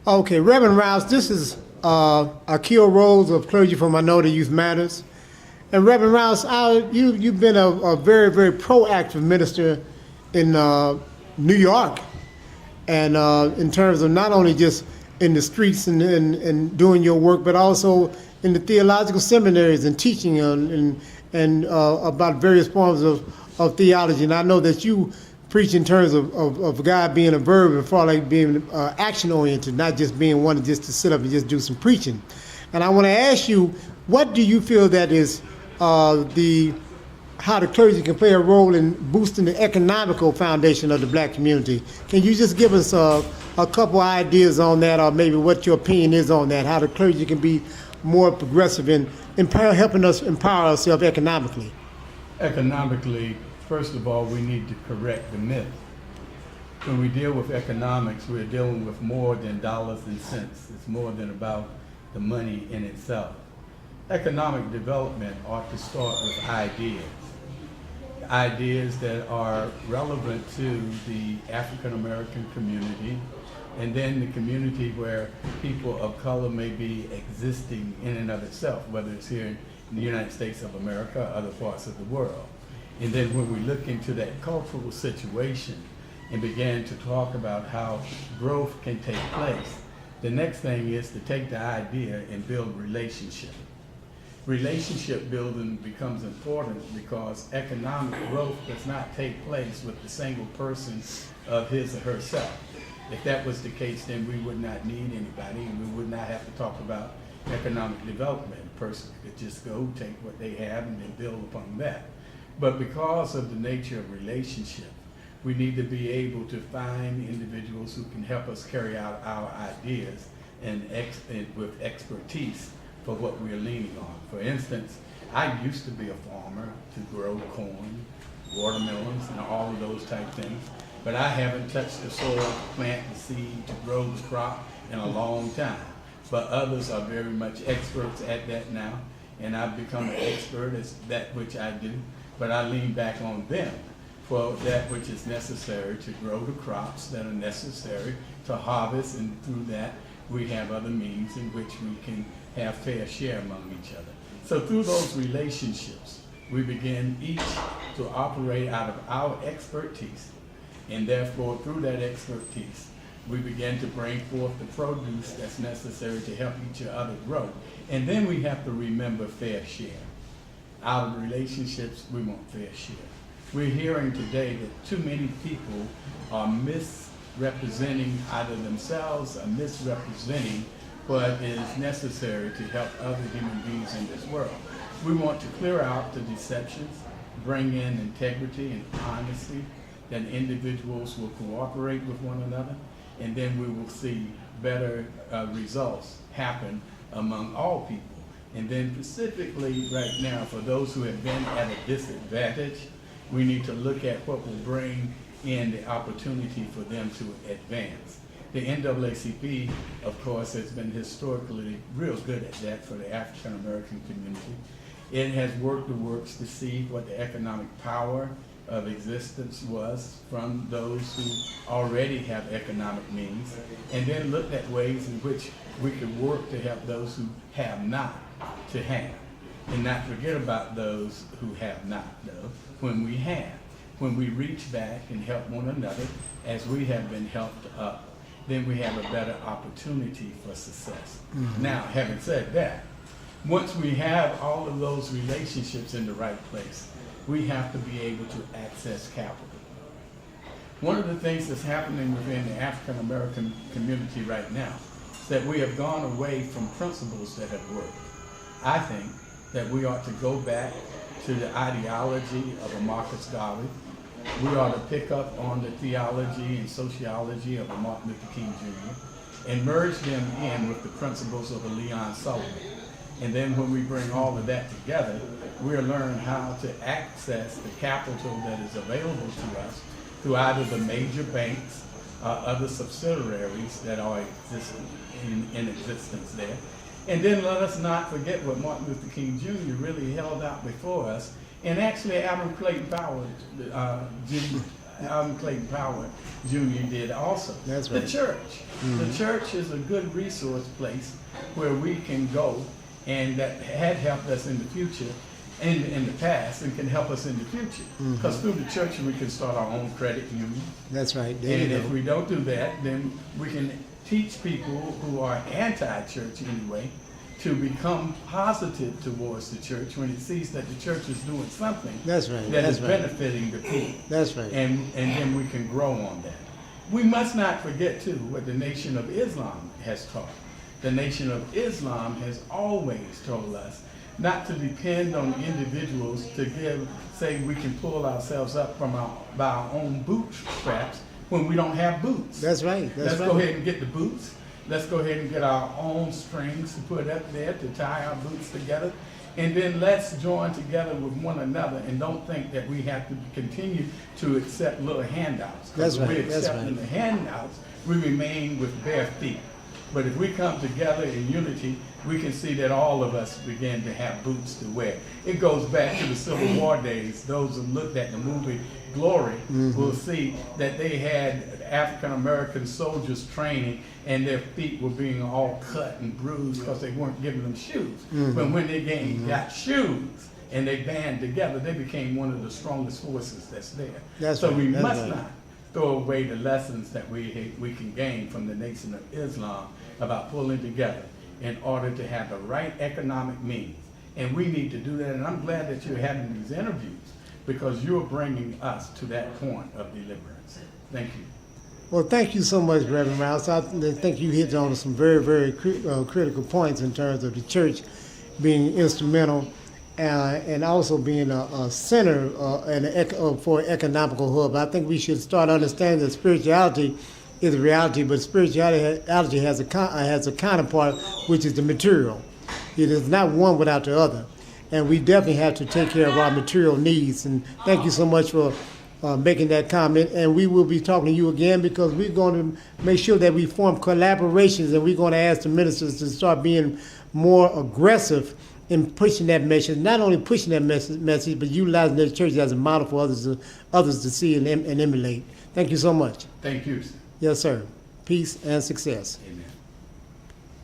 Okay, Reverend Rouse, this is Akil Rose of Clergy for Minority Youth Matters. And Reverend Rouse, you've been a very, very proactive minister in New York, and in terms of not only just in the streets and doing your work, but also in the theological seminaries and teaching and about various forms of theology. And I know that you preach in terms of God being a verb and for like being action oriented, not just being one just to sit up and just do some preaching. And I want to ask you, what do you feel that is how the clergy can play a role in boosting the economical foundation of the black community? Can you just give us a couple ideas on that, or maybe what your opinion is on that, how the clergy can be more progressive in helping us empower ourselves economically? Economically, first of all, we need to correct the myth. When we deal with economics, we're dealing with more than dollars and cents. It's more than about the money in itself. Economic development ought to start with ideas that are relevant to the African American community, and then the community where people of color may be existing in and of itself, whether it's here in the United States of America or other parts of the world. And then when we look into that cultural situation and began to talk about how growth can take place, the next thing is to take the idea and build relationship. Relationship building becomes important because economic growth does not take place with the single person of his or herself. If that was the case, then we would not need anybody, and we would not have to talk about economic development. A person could just go take what they have and then build upon that. But because of the nature of relationship, we need to be able to find individuals who can help us carry out our ideas and with expertise for what we're leaning on. For instance, I used to be a farmer to grow corn, watermelons, and all of those type things, but I haven't touched the soil to plant the seed to grow the crop in a long time. But others are very much experts at that now, and I've become an expert at that which I do, but I lean back on them for that which is necessary to grow the crops that are necessary to harvest, and through that we have other means in which we can have fair share among each other. So through those relationships, we begin each to operate out of our expertise, and therefore through that expertise, we begin to bring forth the produce that's necessary to help each other grow. And then we have to remember fair share. Out of relationships, we want fair share. We're hearing today that too many people are misrepresenting either themselves or misrepresenting what is necessary to help other human beings in this world. We want to clear out the deceptions, bring in integrity and honesty, that individuals will cooperate with one another, and then we will see better results happen among all people. And then specifically right now, for those who have been at a disadvantage, we need to look at what will bring in the opportunity for them to advance. The NAACP, of course, has been historically real good at that for the African American community. It has worked the works to see what the economic power of existence was from those who already have economic means, and then looked at ways in which we could work to help those who have not to have, and not forget about those who have not, though, when we have. When we reach back and help one another as we have been helped up, then we have a better opportunity for success. Mm-hmm. Now, having said that, once we have all of those relationships in the right place, we have to be able to access capital. One of the things that's happening within the African American community right now is that we have gone away from principles that have worked. I think that we ought to go back to the ideology of a Marcus Garvey. We ought to pick up on the theology and sociology of a Martin Luther King Jr. and merge them in with the principles of a Leon Sullivan. And then when we bring all of that together, we'll learn how to access the capital that is available to us through either the major banks or other subsidiaries that are in existence there. And then let us not forget what Martin Luther King Jr. really held out before us, and actually Adam Clayton Powell Alvin Clayton Powell Jr. did also. That's right. The church. The church is a good resource place where we can go, and that had helped us in the future, in the past, and can help us in the future. Because through the church we can start our own credit union. That's right. There And you if go. we don't do that, then we can teach people who are anti-church anyway to become positive towards the church when it sees that the church is doing something That's right. that That's is right. benefiting the people. That's right. And then we can grow on that. We must not forget too what the Nation of Islam has taught. The Nation of Islam has always told us not to depend on individuals to say we can pull ourselves up by our own bootstraps when we don't have boots. That's right. That's Let's right. go ahead and get the boots. Let's go ahead and get our own strings to put up there to tie our boots together. And then let's join together with one another and don't think that we have to continue to accept little handouts. That's Because right, if we're that's accepting right. the handouts, we remain with bare feet. But if we come together in unity, we can see that all of us begin to have boots to wear. It goes back to the Civil War days. Those who looked at the movie Glory will see that they had African American soldiers training and their feet were being all cut and bruised because they weren't giving them shoes. But when they got shoes and they band together, they became one of the strongest forces that's there. That's so right, we that's must right. not throw away the lessons that we can gain from the Nation of Islam about pulling together in order to have the right economic means. And we need to do that, and I'm glad that you're having these interviews because you're bringing us to that point of deliverance. Thank you. Well, thank you so much, Reverend Rouse. I think you hit on some very, very critical points in terms of the church being instrumental and also being a center for an economical hub. I think we should start understanding that spirituality is a reality, but spirituality has a counterpart, which is the material. It is not one without the other. And we definitely have to take care of our material needs. And thank you so much for making that comment. And we will be talking to you again because we're going to make sure that we form collaborations, and we're going to ask the ministers to start being more aggressive in pushing that message, not only pushing that message, but utilizing their church as a model for others to see and emulate. Thank you so much. Thank you. Yes, sir. Peace and success. Amen.